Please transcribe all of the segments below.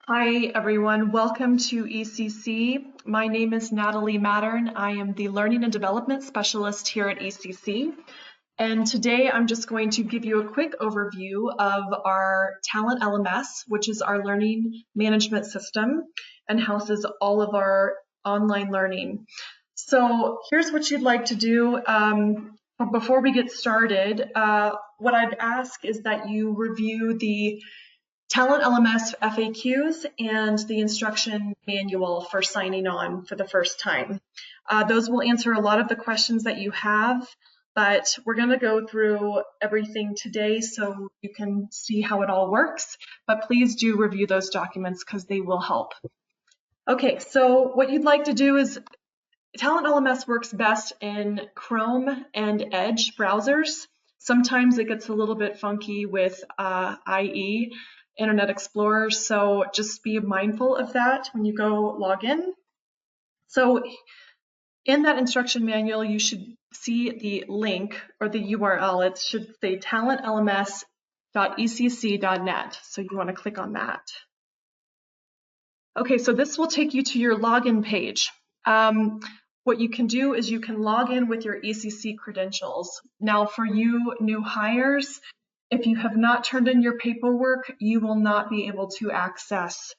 Hi everyone, welcome to ECC. My name is Natalie Mattern. I am the Learning and Development Specialist here at ECC. And today I'm just going to give you a quick overview of our TalentLMS, which is our learning management system and houses all of our online learning. So here's what you'd like to do. Before we get started, what I'd ask is that you review the TalentLMS FAQs and the instruction manual for signing on for the first time. Those will answer a lot of the questions that you have, but we're going to go through everything today so you can see how it all works. But please do review those documents because they will help. Okay, so what you'd like to do is TalentLMS works best in Chrome and Edge browsers. Sometimes it gets a little bit funky with IE, Internet Explorer, so just be mindful of that when you go log in. So in that instruction manual, you should see the link or the URL. It should say talentlms.ecc.net. So you want to click on that. Okay, so this will take you to your login page. What you can do is you can log in with your ECC credentials. Now for you new hires, if you have not turned in your paperwork, you will not be able to access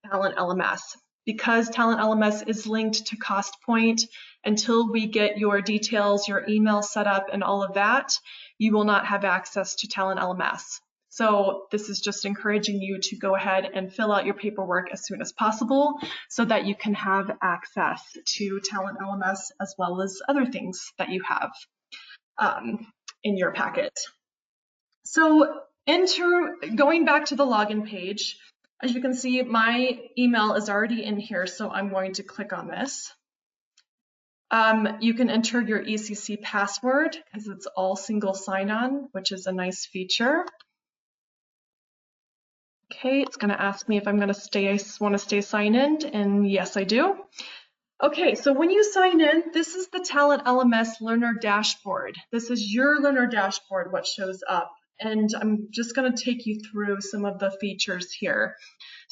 TalentLMS. Because TalentLMS is linked to CostPoint, until we get your details, your email set up and all of that, you will not have access to TalentLMS. So this is just encouraging you to go ahead and fill out your paperwork as soon as possible so that you can have access to TalentLMS as well as other things that you have in your packet. So going back to the login page, as you can see, my email is already in here, so I'm going to click on this. You can enter your ECC password because it's all single sign-on, which is a nice feature. Okay, it's going to ask me if I'm going to want to stay signed in, and yes, I do. Okay, so when you sign in, this is the TalentLMS Learner Dashboard. This is your Learner Dashboard, what shows up. And I'm just going to take you through some of the features here.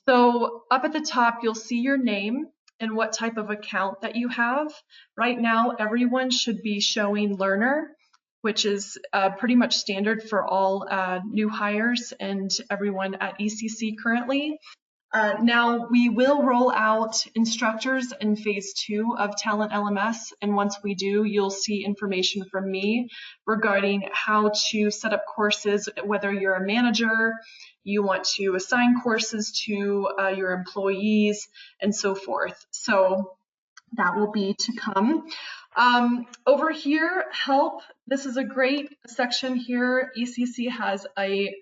So up at the top, you'll see your name and what type of account that you have. Right now, everyone should be showing Learner, which is pretty much standard for all new hires and everyone at ECC currently. Now we will roll out instructors in phase 2 of TalentLMS, and once we do, you'll see information from me regarding how to set up courses, whether you're a manager, you want to assign courses to your employees, and so forth. So that will be to come. Over here, help. This is a great section here. ECC has a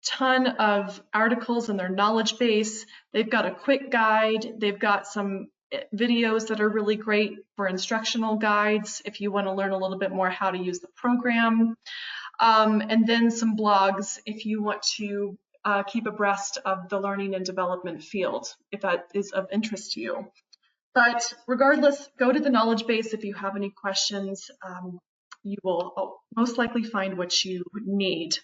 ton of articles in their knowledge base. They've got a quick guide. They've got some videos that are really great for instructional guides if you want to learn a little bit more how to use the program. And then some blogs if you want to keep abreast of the learning and development field, if that is of interest to you. But regardless, go to the knowledge base if you have any questions. You will most likely find what you need.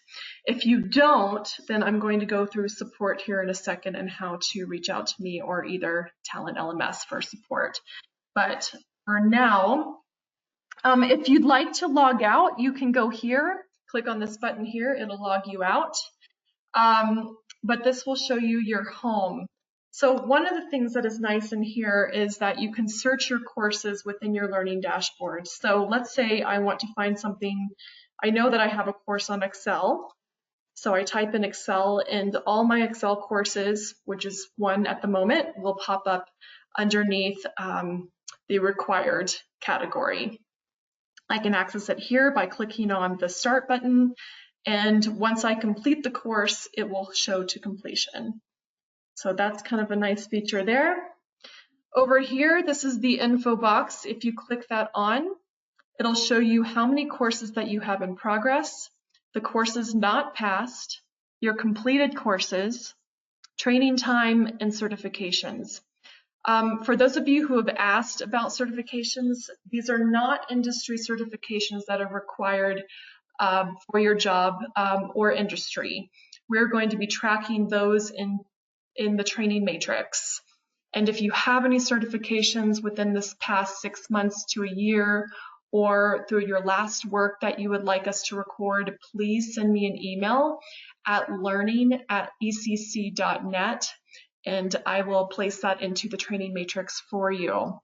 If you don't, then I'm going to go through support here in a second and how to reach out to me or either TalentLMS for support. But for now, if you'd like to log out, you can go here, click on this button here, it'll log you out. But this will show you your home. So one of the things that is nice in here is that you can search your courses within your learning dashboard. So let's say I want to find something. I know that I have a course on Excel. So I type in Excel and all my Excel courses, which is one at the moment, will pop up underneath the required category. I can access it here by clicking on the Start button. And once I complete the course, it will show to completion. So that's kind of a nice feature there. Over here, this is the info box. If you click that on, it'll show you how many courses that you have in progress, the courses not passed, your completed courses, training time, and certifications. For those of you who have asked about certifications, these are not industry certifications that are required for your job or industry. We're going to be tracking those in the training matrix. And if you have any certifications within this past 6 months to a year, or through your last work that you would like us to record, please send me an email at learning@ecc.net, and I will place that into the training matrix for you.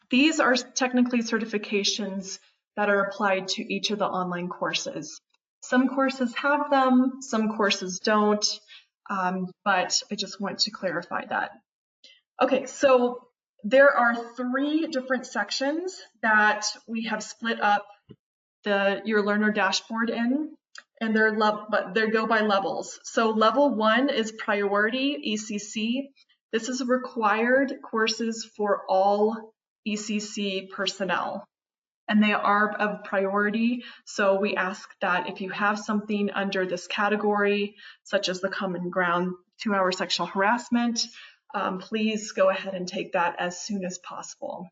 These are technically certifications that are applied to each of the online courses. Some courses have them, some courses don't, but I just want to clarify that. Okay, so there are 3 different sections that we have split up your learner dashboard in, and they go by levels. So level 1 is priority ECC. This is required courses for all ECC personnel, and they are of priority. So we ask that if you have something under this category, such as the Common Ground 2-hour sexual harassment, please go ahead and take that as soon as possible.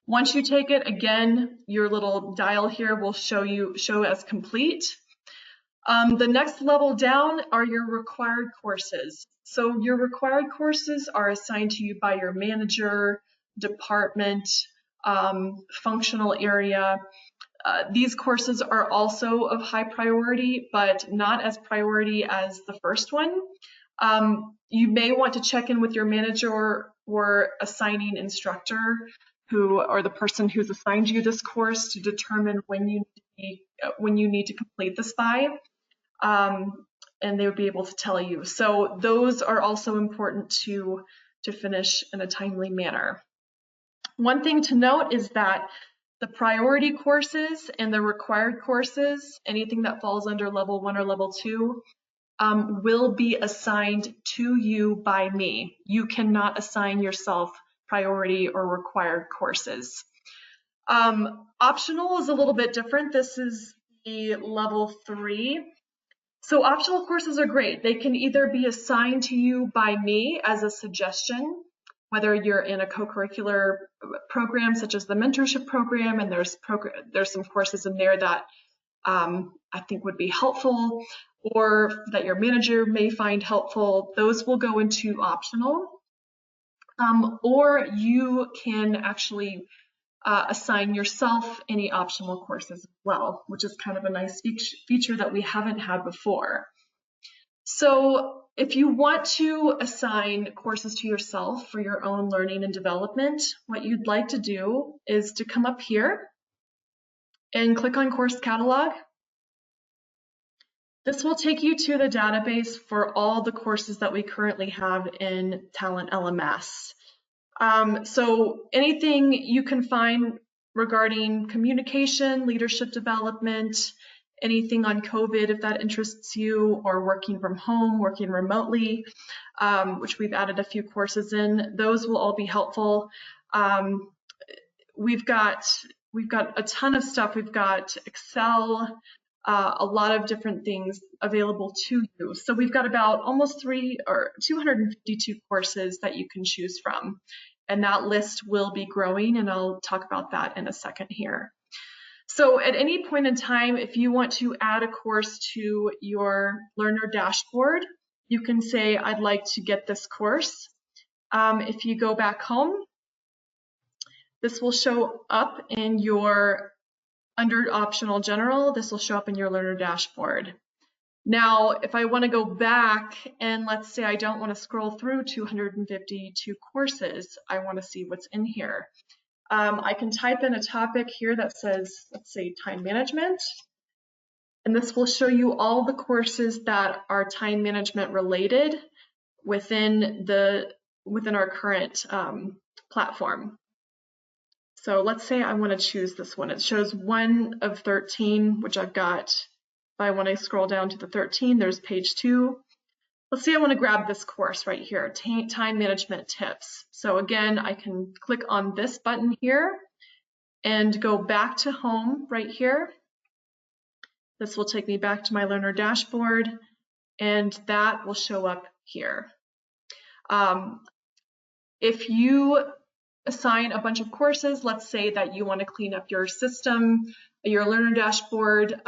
Once you take it, again, your little dial here will show as complete. The next level down are your required courses. So your required courses are assigned to you by your manager, department, functional area. These courses are also of high priority, but not as priority as the first one. You may want to check in with your manager or assigning instructor or the person who's assigned you this course to determine when you need to complete this by, and they would be able to tell you. So those are also important to finish in a timely manner. One thing to note is that the priority courses and the required courses, anything that falls under level 1 or level 2, will be assigned to you by me. You cannot assign yourself priority or required courses. Optional is a little bit different. This is the level 3. So optional courses are great. They can either be assigned to you by me as a suggestion, whether you're in a co-curricular program such as the mentorship program, and there's some courses in there that I think would be helpful, or that your manager may find helpful. Those will go into optional. Or you can actually assign yourself any optional courses as well, which is kind of a nice feature that we haven't had before. So if you want to assign courses to yourself for your own learning and development, what you'd like to do is to come up here and click on Course Catalog. This will take you to the database for all the courses that we currently have in TalentLMS. So anything you can find regarding communication, leadership development, anything on COVID if that interests you, or working from home, working remotely, which we've added a few courses in, those will all be helpful. We've got a ton of stuff. We've got Excel, a lot of different things available to you. So we've got about almost 252 courses that you can choose from. And that list will be growing, and I'll talk about that in a second here. So at any point in time, if you want to add a course to your learner dashboard, you can say, I'd like to get this course. If you go back home, this will show up in under optional general, this will show up in your learner dashboard. Now, if I want to go back and let's say I don't want to scroll through 252 courses, I want to see what's in here. I can type in a topic here that says, let's say, time management, and this will show you all the courses that are time management related within our current platform. So let's say I want to choose this one. It shows 1 of 13, which I've got. If I want to scroll down to the 13, there's page 2. Let's say I want to grab this course right here, time management tips. So again, I can click on this button here and go back to home right here. This will take me back to my learner dashboard, and that will show up here. If you assign a bunch of courses, let's say that you want to clean up your system, your learner dashboard,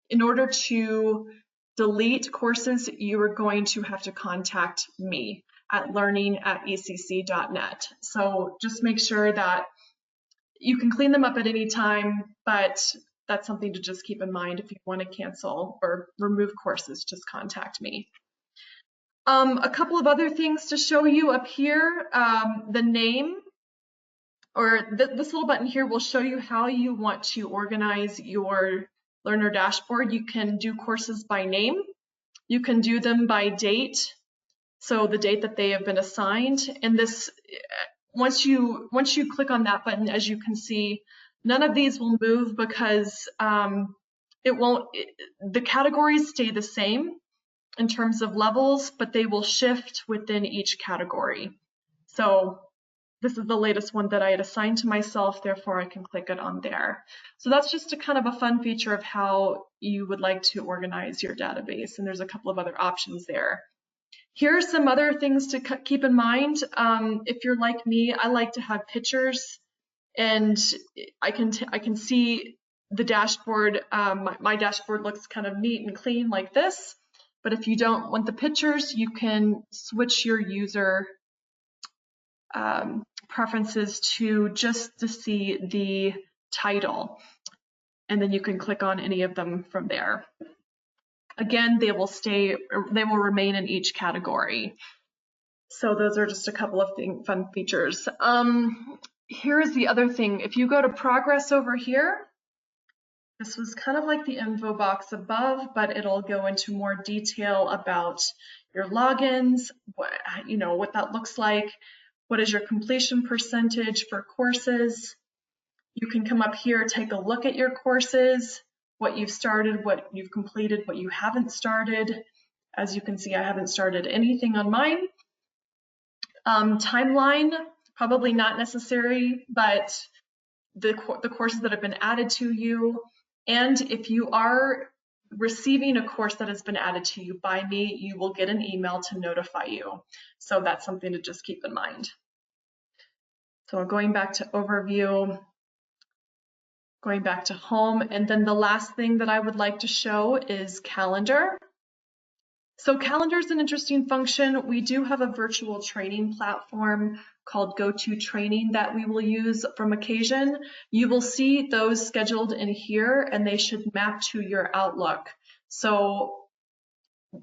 in order to delete courses, you are going to have to contact me at learning@ecc.net. So just make sure that you can clean them up at any time, but that's something to just keep in mind. If you want to cancel or remove courses, just contact me. A couple of other things to show you up here. The name, or this little button here, will show you how you want to organize your learner dashboard. You can do courses by name. You can do them by date, so the date that they have been assigned. And this, once you click on that button, as you can see, none of these will move because the categories stay the same in terms of levels, but they will shift within each category. So this is the latest one that I had assigned to myself, therefore I can click it on there. So that's just a kind of a fun feature of how you would like to organize your database, and there's a couple of other options there. Here are some other things to keep in mind. If you're like me, I like to have pictures, and I can see the dashboard. My dashboard looks kind of neat and clean like this. But if you don't want the pictures, you can switch your user preferences to just to see the title, and then you can click on any of them from there. Again, they will remain in each category. So those are just a couple of fun features. Here's the other thing. If you go to progress over here, this was kind of like the info box above, but it'll go into more detail about your logins, what that looks like, what is your completion percentage for courses. You can come up here, take a look at your courses, what you've started, what you've completed, what you haven't started. As you can see, I haven't started anything on mine. Timeline, probably not necessary, but the courses that have been added to you. And if you are receiving a course that has been added to you by me, you will get an email to notify you. So that's something to just keep in mind. So going back to overview, going back to home, and then the last thing that I would like to show is calendar. So calendar is an interesting function. We do have a virtual training platform called GoToTraining that we will use from occasion. You will see those scheduled in here, and they should map to your Outlook. So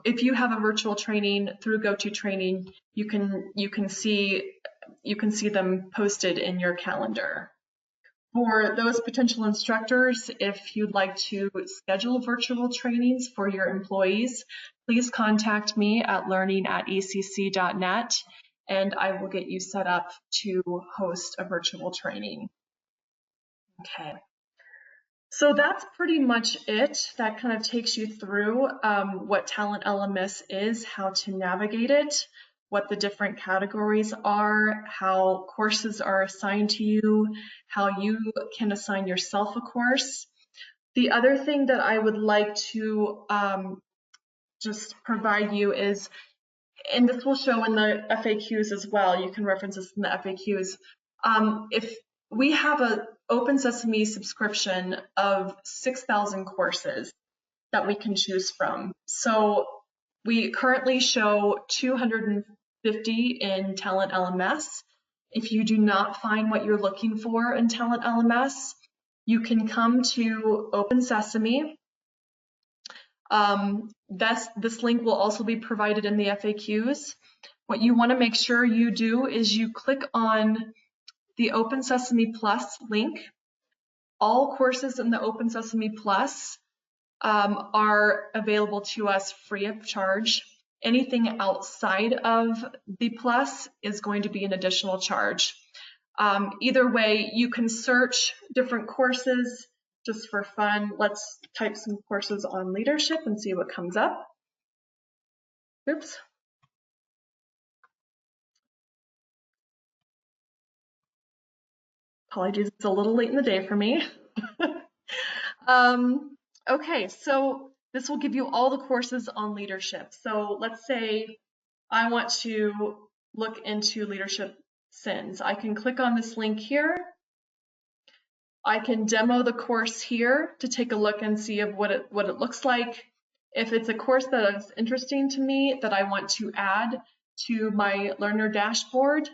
if you have a virtual training through GoToTraining, you can see them posted in your calendar. For those potential instructors, if you'd like to schedule virtual trainings for your employees, please contact me at learning@ecc.net, and I will get you set up to host a virtual training. Okay, so that's pretty much it. That kind of takes you through what TalentLMS is, how to navigate it, what the different categories are, how courses are assigned to you, how you can assign yourself a course. The other thing that I would like to just provide you is, and this will show in the FAQs as well, you can reference this in the FAQs. If we have an Open Sesame subscription of 6,000 courses that we can choose from. So we currently show 250 in TalentLMS. If you do not find what you're looking for in TalentLMS, you can come to Open Sesame. This link will also be provided in the FAQs. What you want to make sure you do is you click on the Open Sesame Plus link. All courses in the Open Sesame Plus are available to us free of charge. Anything outside of the Plus is going to be an additional charge. Either way, you can search different courses just for fun. Let's type some courses on leadership and see what comes up. Oops. Apologies, it's a little late in the day for me. Okay, so this will give you all the courses on leadership. So let's say I want to look into leadership sins. I can click on this link here. I can demo the course here to take a look and see of what it looks like. If it's a course that is interesting to me that I want to add to my learner dashboard,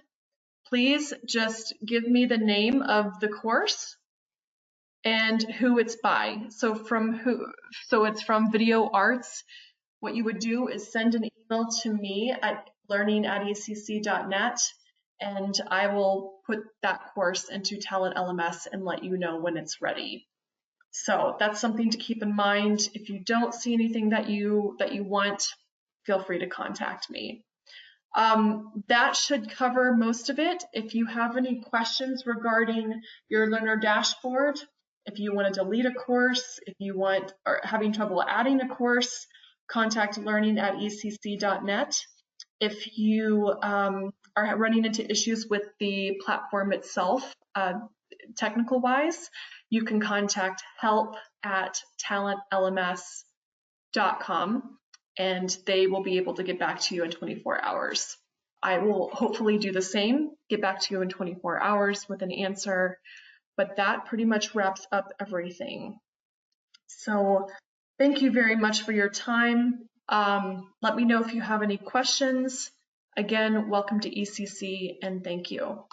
please just give me the name of the course and who it's by. So it's from Video Arts. What you would do is send an email to me at learning@ecc.net, and I will put that course into TalentLMS and let you know when it's ready. So that's something to keep in mind. If you don't see anything that you want, feel free to contact me. That should cover most of it. If you have any questions regarding your learner dashboard, if you want to delete a course, if you are having trouble adding a course, contact learning@ecc.net. If you are running into issues with the platform itself, technical wise, you can contact help@talentlms.com and they will be able to get back to you in 24 hours. I will hopefully do the same, get back to you in 24 hours with an answer, but that pretty much wraps up everything. So thank you very much for your time. Let me know if you have any questions. Again, welcome to ECC and thank you.